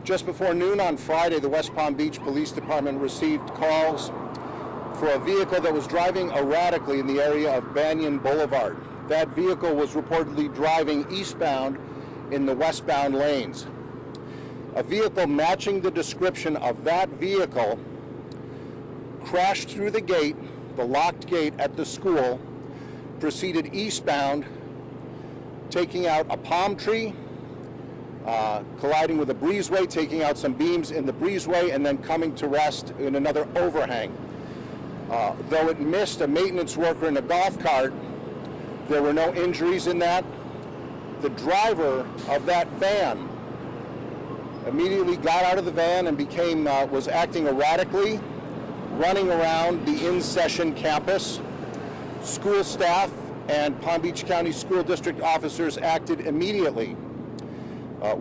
Just before noon on Friday, the West Palm Beach Police Department received calls for a vehicle that was driving erratically in the area of Banyan Boulevard. That vehicle was reportedly driving eastbound in the westbound lanes. A vehicle matching the description of that vehicle crashed through the gate, the locked gate at the school, proceeded eastbound, taking out a palm tree, colliding with a breezeway, taking out some beams in the breezeway, and then coming to rest in another overhang. Though it missed a maintenance worker in a golf cart, there were no injuries in that. The driver of that van immediately got out of the van and was acting erratically, running around the in-session campus. School staff and Palm Beach County School District officers acted immediately.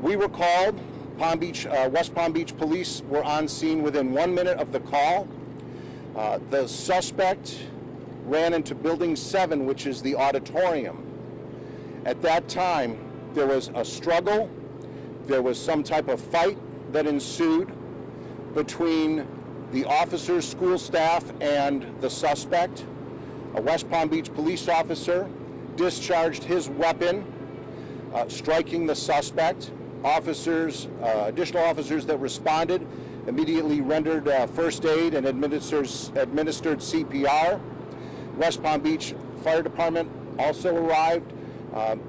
We were called. West Palm Beach Police were on scene within 1 minute of the call. The suspect ran into Building 7, which is the auditorium. At that time, there was a struggle. There was some type of fight that ensued between the officers, school staff, and the suspect. A West Palm Beach police officer discharged his weapon, striking the suspect. Additional officers that responded immediately rendered first aid and administered CPR. West Palm Beach Fire Department also arrived.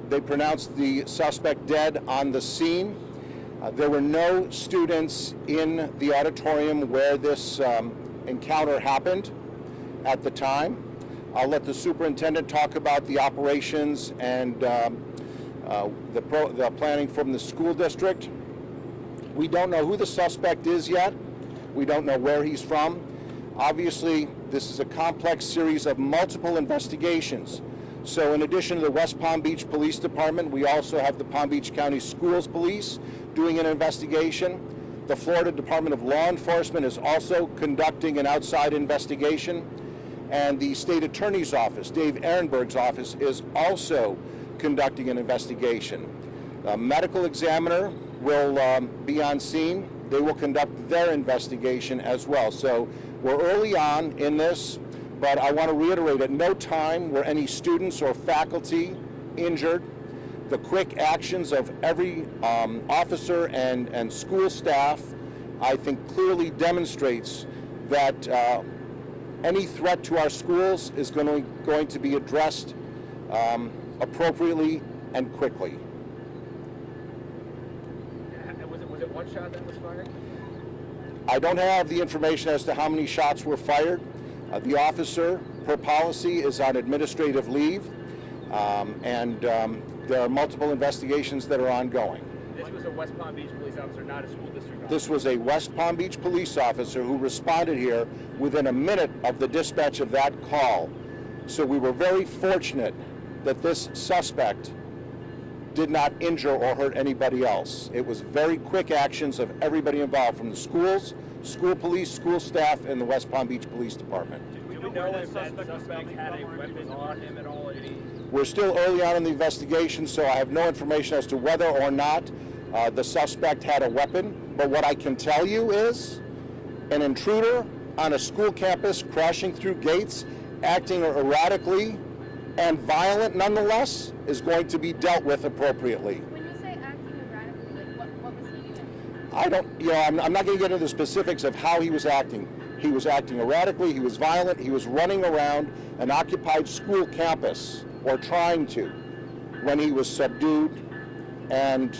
They pronounced the suspect dead on the scene. There were no students in the auditorium where this encounter happened at the time. I'll let the superintendent talk about the operations and the planning from the school district. We don't know who the suspect is yet. We don't know where he's from. Obviously, this is a complex series of multiple investigations. So in addition to the West Palm Beach Police Department, we also have the Palm Beach County Schools Police doing an investigation. The Florida Department of Law Enforcement is also conducting an outside investigation. And the State Attorney's Office, Dave Ehrenberg's office, is also conducting an investigation. A medical examiner will be on scene. They will conduct their investigation as well. So we're early on in this, but I want to reiterate, at no time were any students or faculty injured. The quick actions of every officer and school staff, I think, clearly demonstrates that any threat to our schools is going to be addressed appropriately and quickly. Was it one shot that was fired? I don't have the information as to how many shots were fired. The officer, per policy, is on administrative leave, and there are multiple investigations that are ongoing. This was a West Palm Beach police officer, not a school district officer. This was a West Palm Beach police officer who responded here within a minute of the dispatch of that call. So we were very fortunate that this suspect did not injure or hurt anybody else. It was very quick actions of everybody involved, from the schools, school police, school staff, and the West Palm Beach Police Department. Do we know if that suspect had a weapon on him at all? We're still early on in the investigation, so I have no information as to whether or not the suspect had a weapon. But what I can tell you is an intruder on a school campus crashing through gates, acting erratically and violent nonetheless, is going to be dealt with appropriately. When you say acting erratically, what was he doing? I'm not going to get into the specifics of how he was acting. He was acting erratically, he was violent, he was running around an occupied school campus, or trying to, when he was subdued, and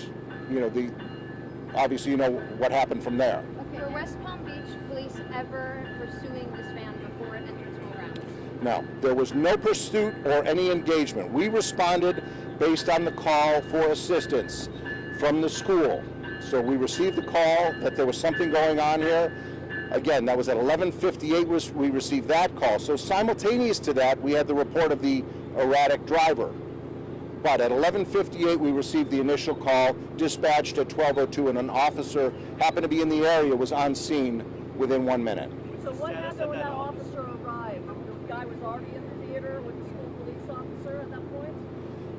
obviously you know what happened from there. Okay, were West Palm Beach police ever pursuing this van before it entered school grounds? No, there was no pursuit or any engagement. We responded based on the call for assistance from the school. So we received the call that there was something going on here. Again, that was at 11:58 we received that call. So simultaneous to that, we had the report of the erratic driver. But at 11:58, we received the initial call, dispatched at 12:02, and an officer happened to be in the area, was on scene within 1 minute. So what happened when that officer arrived? The guy was already in the theater with the school police officer at that point?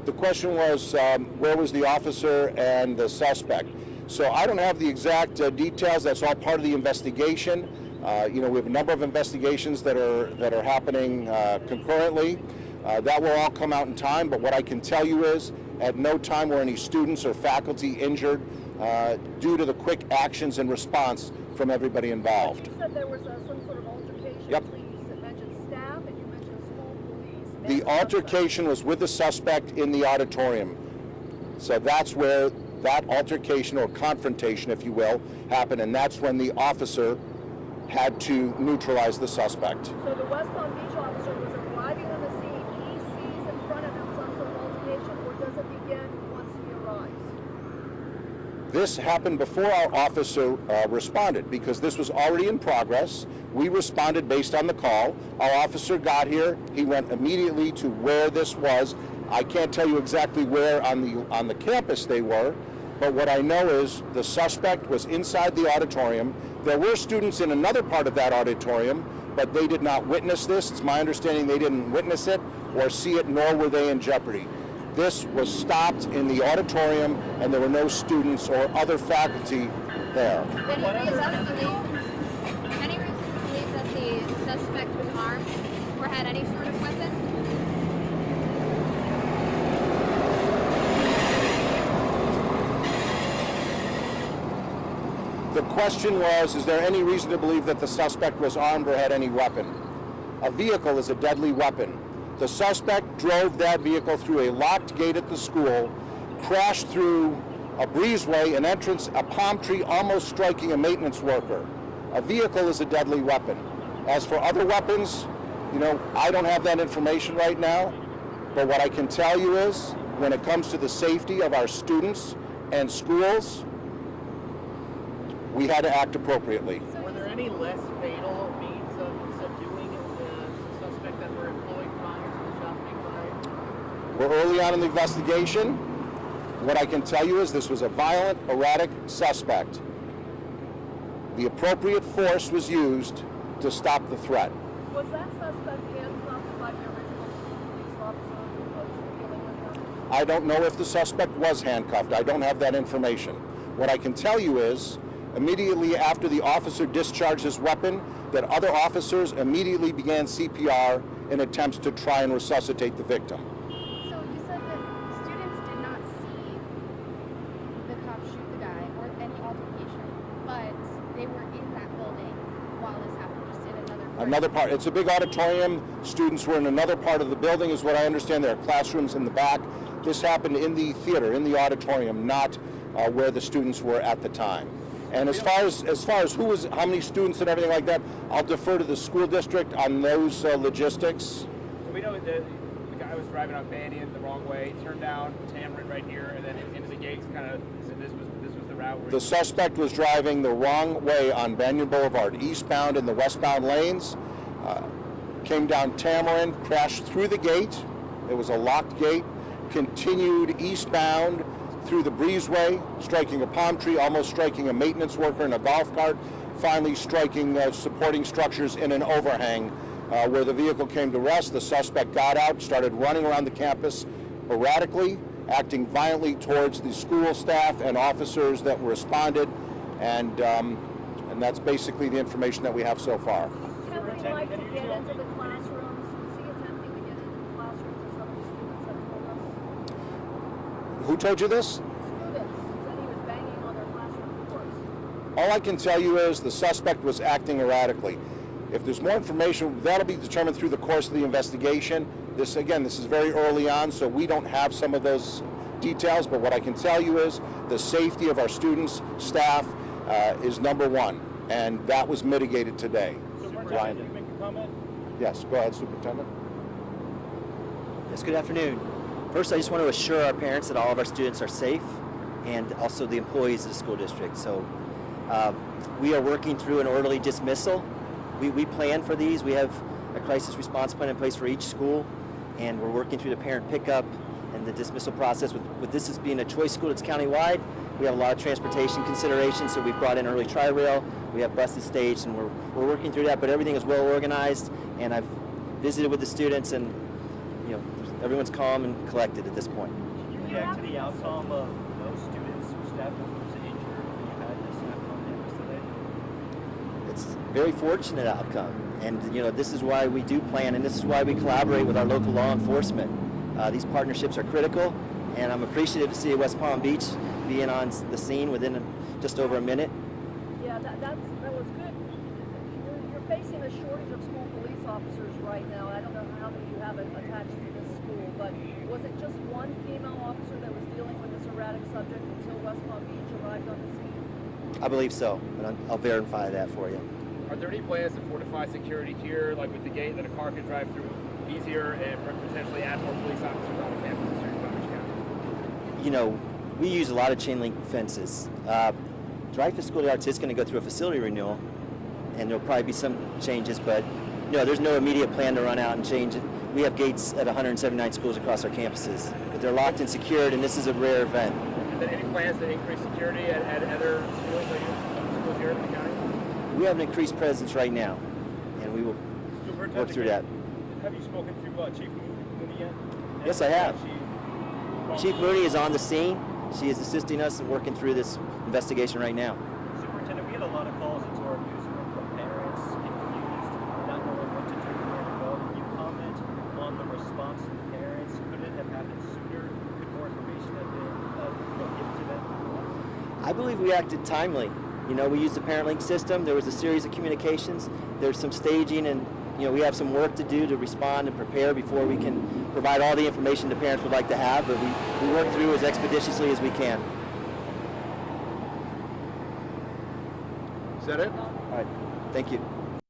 The question was, where was the officer and the suspect? So I don't have the exact details. That's all part of the investigation. We have a number of investigations that are happening concurrently. That will all come out in time, but what I can tell you is at no time were any students or faculty injured due to the quick actions and response from everybody involved. You said there was some sort of altercation. Yep. You mentioned staff and you mentioned school police. The altercation was with the suspect in the auditorium. So that's where that altercation or confrontation, if you will, happened, and that's when the officer had to neutralize the suspect. So the West Palm Beach officer was arriving on the scene. He sees in front of him some sort of altercation, or does it begin once he arrives? This happened before our officer responded because this was already in progress. We responded based on the call. Our officer got here. He went immediately to where this was. I can't tell you exactly where on the campus they were, but what I know is the suspect was inside the auditorium. There were students in another part of that auditorium, but they did not witness this. It's my understanding they didn't witness it or see it, nor were they in jeopardy. This was stopped in the auditorium, and there were no students or other faculty there. Any reason to believe that the suspect was armed or had any sort of weapon? The question was, is there any reason to believe that the suspect was armed or had any weapon? A vehicle is a deadly weapon. The suspect drove that vehicle through a locked gate at the school, crashed through a breezeway, an entrance, a palm tree, almost striking a maintenance worker. A vehicle is a deadly weapon. As for other weapons, I don't have that information right now, but what I can tell you is, when it comes to the safety of our students and schools, we had to act appropriately. Were there any less fatal means of subduing the suspect that were employed prior to the shot being fired? We're early on in the investigation. What I can tell you is this was a violent, erratic suspect. The appropriate force was used to stop the threat. Was that suspect handcuffed by the original police officer who was dealing with him? I don't know if the suspect was handcuffed. I don't have that information. What I can tell you is, immediately after the officer discharged his weapon, that other officers immediately began CPR in attempts to try and resuscitate the victim. So you said that students did not see the cop shoot the guy or any altercation, but they were in that building while this happened, just in another part. It's a big auditorium. Students were in another part of the building, is what I understand. There are classrooms in the back. This happened in the theater, in the auditorium, not where the students were at the time. And as far as how many students and everything like that, I'll defer to the school district on those logistics. So we know the guy was driving on Banyan the wrong way, turned down Tamarind right here, and then into the gates. This was the route. Where The suspect was driving the wrong way on Banyan Boulevard, eastbound in the westbound lanes. Came down Tamarind, crashed through the gate. It was a locked gate. Continued eastbound through the breezeway, striking a palm tree, almost striking a maintenance worker in a golf cart, finally striking supporting structures in an overhang where the vehicle came to rest. The suspect got out, started running around the campus erratically, acting violently towards the school staff and officers that responded, and that's basically the information that we have so far. Attempting like to get into the classrooms. Was he attempting to get into the classrooms as some of the students have told us? Who told you this? Students said he was banging on their classroom doors. All I can tell you is the suspect was acting erratically. If there's more information, that'll be determined through the course of the investigation. This is very early on, so we don't have some of those details, but what I can tell you is the safety of our students, staff, is number one, and that was mitigated today. Superintendent, can you make a comment? Yes, go ahead, Superintendent. Yes, good afternoon. First, I just want to assure our parents that all of our students are safe, and also the employees of the school district. So we are working through an orderly dismissal. We plan for these. We have a crisis response plan in place for each school, and we're working through the parent pickup and the dismissal process. With this as being a choice school that's countywide, we have a lot of transportation considerations, so we've brought in early tri-rail. We have buses staged, and we're working through that, but everything is well organized, and I've visited with the students, and everyone's calm and collected at this point. Did you react to the outcome of no students or staff members injured it's a very fortunate outcome. And this is why we do plan, and this is why we collaborate with our local law enforcement. These partnerships are critical, and I'm appreciative to see West Palm Beach being on the scene within just over a minute. Yeah, that was good. You're facing a shortage of school police officers right now. I don't know how many you have attached to this school, but was it just one female officer that was dealing with this erratic subject until West Palm Beach arrived on the scene? I believe so, and I'll verify that for you. Are there any plans to fortify security here, like with the gate that a car can drive through easier and potentially add more police officers on campus here in Palm Beach County? We use a lot of chain link fences. Dreyfoos School of the Arts is going to go through a facility renewal, and there'll probably be some changes, but there's no immediate plan to run out and change it. We have gates at 179 schools across our campuses, but they're locked and secured, and this is a rare event. And then any plans to increase security at other schools here in the county? We have an increased presence right now, and we will work through that. Have you spoken to Chief Mooney yet? Yes, I have. Chief Mooney is on the scene. She is assisting us and working through this investigation right now. Superintendent, we had a lot of calls into our newsroom from parents confused, not knowing what to do, where to go. Can you comment on the response from the parents? Could it have happened sooner? Could more information have been given to them? I believe we acted timely. We used the parent link system. There was a series of communications. There's some staging, and we have some work to do to respond and prepare before we can provide all the information the parents would like to have, but we work through as expeditiously as we can. Is that it? All right. Thank you.